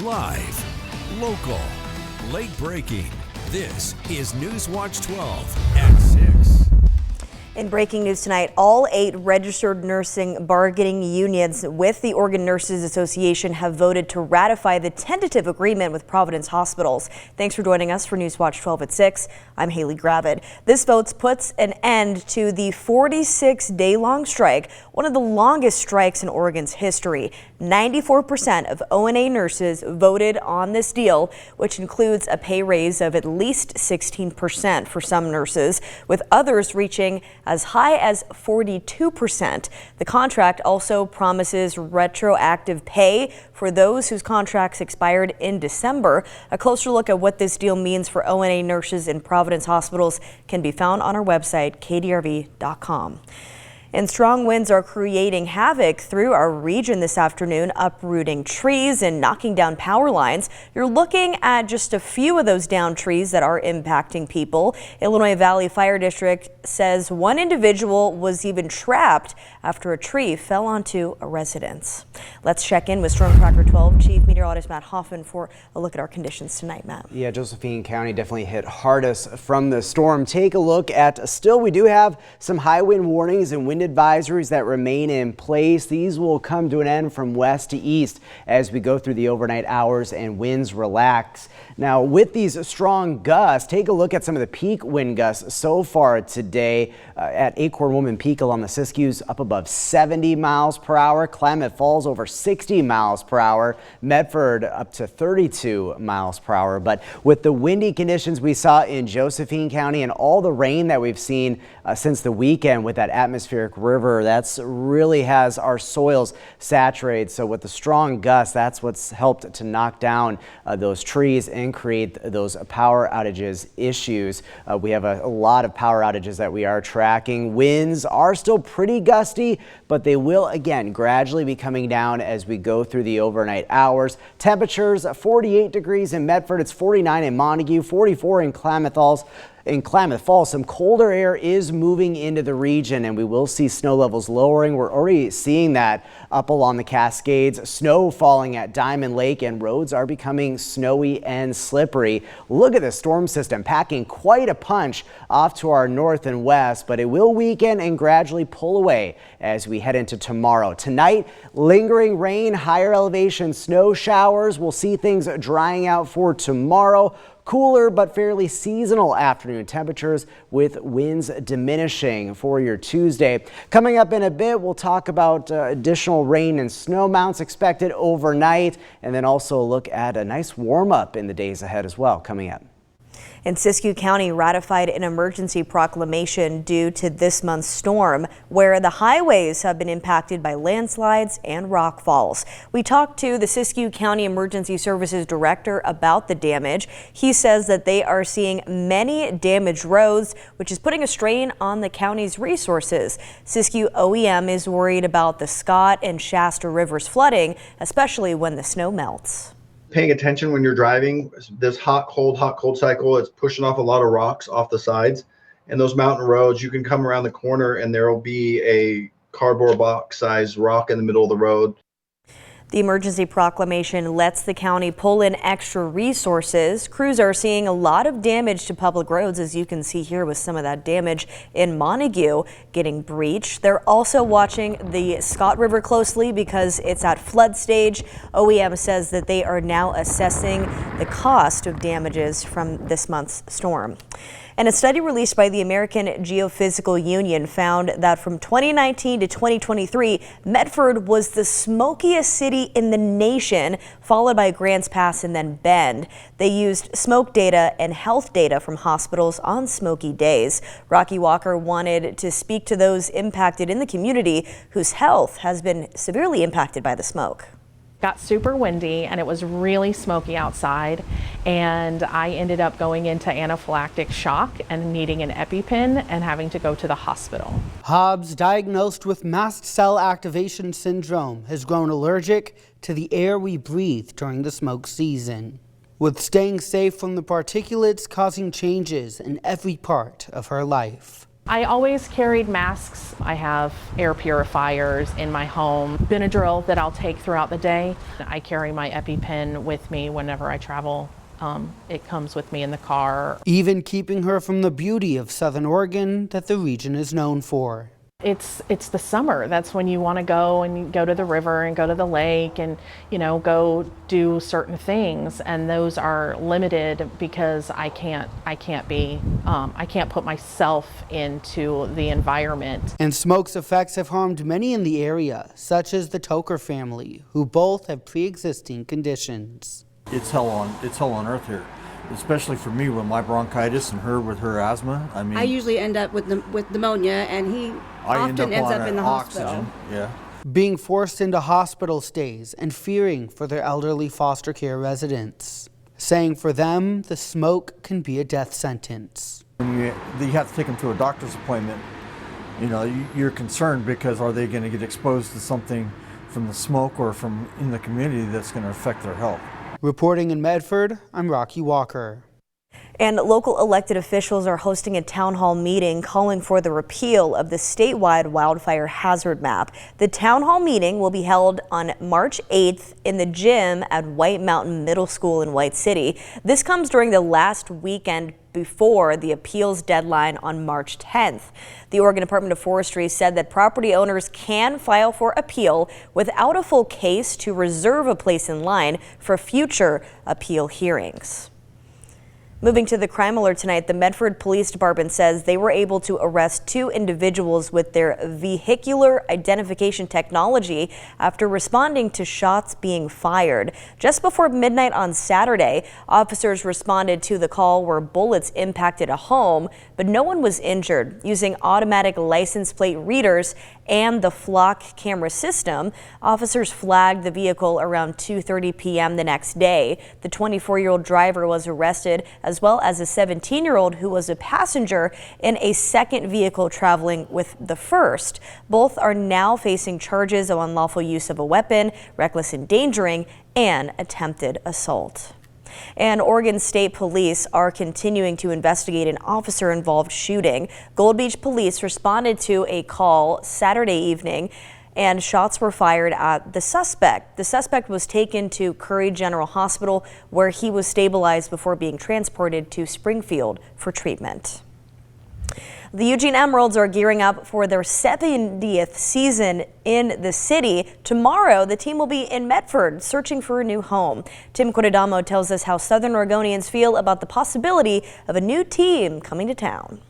Live, local, late breaking. This is NewsWatch 12 at 6. In breaking news tonight, all 8 registered nursing bargaining unions with the Oregon Nurses Association have voted to ratify the tentative agreement with Providence Hospitals. Thanks for joining us for NewsWatch 12 at 6. I'm Haley Gravid. This vote puts an end to the 46-day-long strike, one of the longest strikes in Oregon's history. 94% of ONA nurses voted on this deal, which includes a pay raise of at least 16% for some nurses, with others reaching as high as 42%. The contract also promises retroactive pay for those whose contracts expired in December. A closer look at what this deal means for ONA nurses in Providence hospitals can be found on our website, kdrv.com. And strong winds are creating havoc through our region this afternoon, uprooting trees and knocking down power lines. You're looking at just a few of those downed trees that are impacting people. Illinois Valley Fire District says one individual was even trapped after a tree fell onto a residence. Let's check in with Storm Tracker 12 Chief Meteorologist Matt Hoffman for a look at our conditions tonight. Matt. Yeah, Josephine County definitely hit hardest from the storm. Take a look at, still we do have some high wind warnings and wind advisories that remain in place. These will come to an end from west to east as we go through the overnight hours and winds relax. Now, with these strong gusts, take a look at some of the peak wind gusts so far today. At Acorn Woman Peak along the Siskiyous, up above 70 miles per hour. Klamath Falls over 60 miles per hour. Medford up to 32 miles per hour. But with the windy conditions we saw in Josephine County and all the rain that we've seen since the weekend with that atmospheric river, that's really has our soils saturated. So with the strong gusts, that's what's helped to knock down those trees and create those power outages issues. We have a lot of power outages that we are tracking. Winds are still pretty gusty, but they will again gradually be coming down as we go through the overnight hours. Temperatures 48 degrees in Medford, it's 49 in Montague, 44 in Klamath Falls. In Klamath Falls, some colder air is moving into the region and we will see snow levels lowering. We're already seeing that up along the Cascades. Snow falling at Diamond Lake and roads are becoming snowy and slippery. Look at the storm system packing quite a punch off to our north and west, but it will weaken and gradually pull away as we head into tomorrow. Tonight, lingering rain, higher elevation snow showers. We'll see things drying out for tomorrow. Cooler but fairly seasonal afternoon temperatures with winds diminishing for your Tuesday. Coming up in a bit, we'll talk about additional rain and snow amounts expected overnight, and then also look at a nice warm up in the days ahead as well coming up. And Siskiyou County ratified an emergency proclamation due to this month's storm, where the highways have been impacted by landslides and rock falls. We talked to the Siskiyou County Emergency Services Director about the damage. He says that they are seeing many damaged roads, which is putting a strain on the county's resources. Siskiyou OEM is worried about the Scott and Shasta rivers flooding, especially when the snow melts. Paying attention when you're driving, this hot, cold cycle, it's pushing off a lot of rocks off the sides. And those mountain roads, you can come around the corner and there will be a cardboard box sized rock in the middle of the road. The emergency proclamation lets the county pull in extra resources. Crews are seeing a lot of damage to public roads, as you can see here with some of that damage in Montague getting breached. They're also watching the Scott River closely because it's at flood stage. OEM says that they are now assessing the cost of damages from this month's storm. And a study released by the American Geophysical Union found that from 2019 to 2023, Medford was the smokiest city in the nation, followed by Grants Pass and then Bend. They used smoke data and health data from hospitals on smoky days. Rocky Walker wanted to speak to those impacted in the community whose health has been severely impacted by the smoke. Got super windy and it was really smoky outside, and I ended up going into anaphylactic shock and needing an EpiPen and having to go to the hospital. Hobbs, diagnosed with mast cell activation syndrome, has grown allergic to the air we breathe during the smoke season, with staying safe from the particulates causing changes in every part of her life. I always carried masks. I have air purifiers in my home, Benadryl that I'll take throughout the day. I carry my EpiPen with me whenever I travel. It comes with me in the car. Even keeping her from the beauty of Southern Oregon that the region is known for. It's the summer. That's when you want to go and go to the river and go to the lake and, go do certain things. And those are limited because I can't put myself into the environment. And smoke's effects have harmed many in the area, such as the Toker family, who both have pre-existing conditions. It's hell on earth here, especially for me with my bronchitis and her with her asthma. I usually end up with pneumonia, and he often ends up in the hospital. Yeah. Being forced into hospital stays and fearing for their elderly foster care residents, saying for them the smoke can be a death sentence. When you have to take them to a doctor's appointment, you're concerned because are they going to get exposed to something from the smoke or from in the community that's going to affect their health. Reporting in Medford, I'm Rocky Walker. And local elected officials are hosting a town hall meeting calling for the repeal of the statewide wildfire hazard map. The town hall meeting will be held on March 8th in the gym at White Mountain Middle School in White City. This comes during the last weekend before the appeals deadline on March 10th. The Oregon Department of Forestry said that property owners can file for appeal without a full case to reserve a place in line for future appeal hearings. Moving to the crime alert tonight, the Medford Police Department says they were able to arrest 2 individuals with their vehicular identification technology after responding to shots being fired. Just before midnight on Saturday, officers responded to the call where bullets impacted a home, but no one was injured. Using automatic license plate readers and the flock camera system, officers flagged the vehicle around 2:30 p.m. the next day. The 24-year-old driver was arrested, as well as a 17-year-old who was a passenger in a second vehicle traveling with the first. Both are now facing charges of unlawful use of a weapon, reckless endangering, and attempted assault. And Oregon State Police are continuing to investigate an officer-involved shooting. Gold Beach Police responded to a call Saturday evening, and shots were fired at the suspect. The suspect was taken to Curry General Hospital, where he was stabilized before being transported to Springfield for treatment. The Eugene Emeralds are gearing up for their 70th season in the city. Tomorrow, the team will be in Medford searching for a new home. Tim Quidadamo tells us how Southern Oregonians feel about the possibility of a new team coming to town.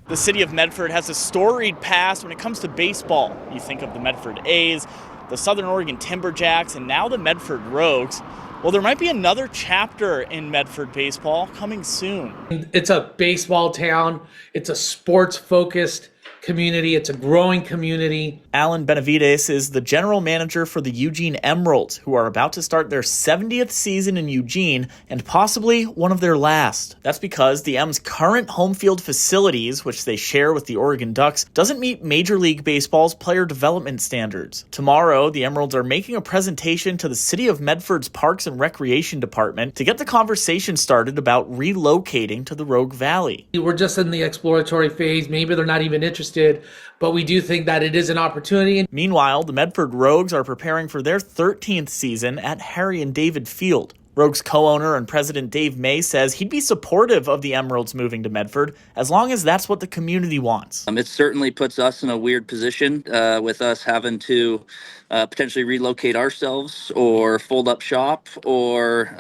The city of Medford has a storied past when it comes to baseball. You think of the Medford A's, the Southern Oregon Timberjacks, and now the Medford Rogues. Well, there might be another chapter in Medford baseball coming soon. It's a baseball town. It's a sports-focused community. It's a growing community. Alan Benavides is the general manager for the Eugene Emeralds, who are about to start their 70th season in Eugene and possibly one of their last. That's because the M's current home field facilities, which they share with the Oregon Ducks, doesn't meet Major League Baseball's player development standards. Tomorrow, the Emeralds are making a presentation to the City of Medford's Parks and Recreation Department to get the conversation started about relocating to the Rogue Valley. We're just in the exploratory phase. Maybe they're not even interested, but we do think that it is an opportunity. Meanwhile, the Medford Rogues are preparing for their 13th season at Harry and David Field. Rogues co-owner and president Dave May says he'd be supportive of the Emeralds moving to Medford as long as that's what the community wants. It certainly puts us in a weird position with us having to potentially relocate ourselves or fold up shop or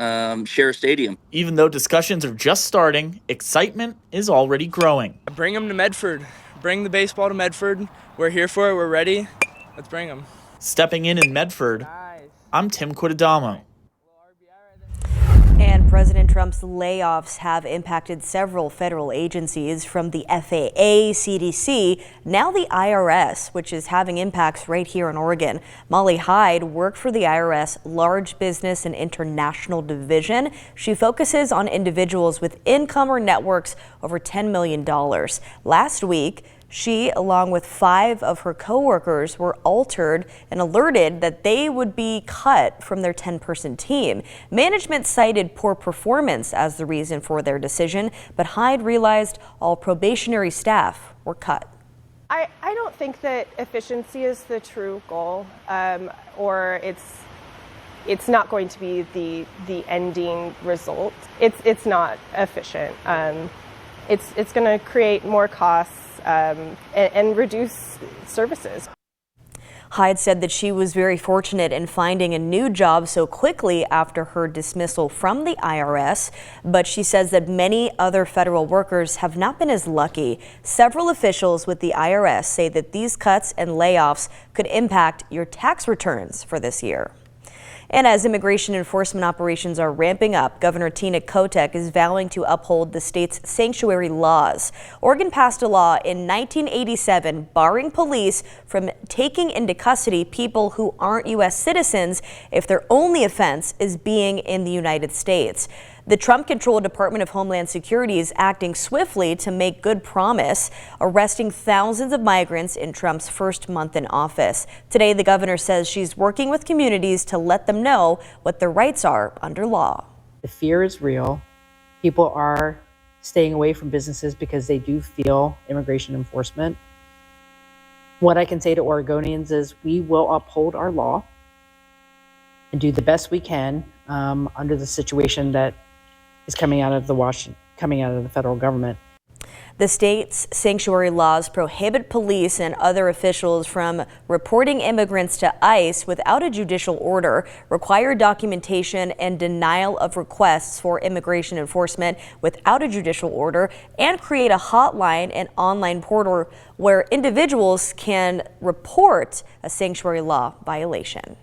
share a stadium. Even though discussions are just starting, excitement is already growing. Bring them to Medford. Bring the baseball to Medford. We're here for it. We're ready. Let's bring them. Stepping in Medford, I'm Tim Quidadamo. And President Trump's layoffs have impacted several federal agencies, from the FAA, CDC, now the IRS, which is having impacts right here in Oregon. Molly Hyde worked for the IRS Large Business and International Division. She focuses on individuals with income or networks over $10 million. Last week, She, along with 5 of her co-workers, were altered and alerted that they would be cut from their 10-person team. Management cited poor performance as the reason for their decision, but Hyde realized all probationary staff were cut. I don't think that efficiency is the true goal, or it's not going to be the ending result. It's not efficient. It's going to create more costs and reduce services. Hyde said that she was very fortunate in finding a new job so quickly after her dismissal from the IRS, but she says that many other federal workers have not been as lucky. Several officials with the IRS say that these cuts and layoffs could impact your tax returns for this year. And as immigration enforcement operations are ramping up, Governor Tina Kotek is vowing to uphold the state's sanctuary laws. Oregon passed a law in 1987 barring police from taking into custody people who aren't U.S. citizens if their only offense is being in the United States. The Trump-controlled Department of Homeland Security is acting swiftly to make good promise, arresting thousands of migrants in Trump's first month in office. Today, the governor says she's working with communities to let them know what their rights are under law. The fear is real. People are staying away from businesses because they do feel immigration enforcement. What I can say to Oregonians is we will uphold our law and do the best we can under the situation that is coming out of the federal government. The state's sanctuary laws prohibit police and other officials from reporting immigrants to ICE without a judicial order, require documentation and denial of requests for immigration enforcement without a judicial order, and create a hotline and online portal where individuals can report a sanctuary law violation.